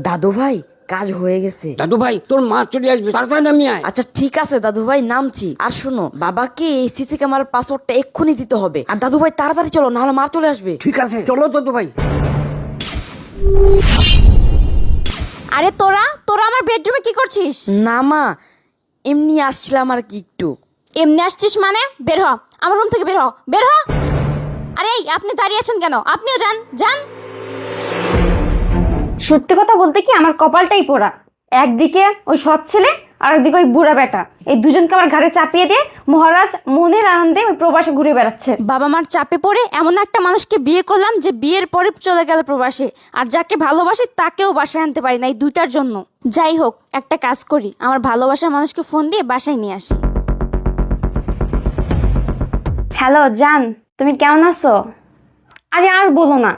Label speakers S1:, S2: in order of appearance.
S1: দাদু ভাই কাজ হয়ে গেছে।
S2: দাদু ভাই তোর মা চলে আসবে, তাড়াতাড়ি নামিয়ে আয়।
S1: আচ্ছা ঠিক আছে দাদু ভাই, নামছি। আর শোনো, বাবাকে এই সিসি ক্যামেরার পাসওয়ার্ডটা এক্ষুনি দিতে হবে। আর দাদু ভাই তাড়াতাড়ি চলো, নাহলে মা চলে আসবে।
S2: ঠিক আছে চলো দাদু ভাই।
S3: আরে তোরা তোরা আমার বেডরুমে কি করছিস?
S1: না মা, এমনি আসছিলাম আর কি একটু।
S3: এমনি আসছিস মানে? বের হ, আমার রুম থেকে বের হ, বের হ। আরে এই, আপনি দাঁড়িয়ে আছেন কেন? আপনিও যান যান। সত্যি কথা বলতে কি, আমার কপালটাই পোড়া। একদিকে ওই সৎ ছেলে আর একদিকে ওই বুড়া বেটা, এই দুজনকে আমার ঘাড়ে চাপিয়ে দিয়ে মহারাজ মনের আনন্দে ওই প্রবাসে ঘুরে বেড়াচ্ছে। বাবা মার চাপে পড়ে এমন একটা মানুষকে বিয়ে করলাম যে বিয়ের পরে চলে গেল প্রবাসে, আর যাকে ভালোবাসে তাকেও বাসায় আনতে পারি না এই দুইটার জন্য। যাই হোক, একটা কাজ করি, আমার ভালোবাসার মানুষকে ফোন দিয়ে বাসায় নিয়ে আসি। হ্যালো জান, তুমি কেমন আছো? আরে আর বলো না,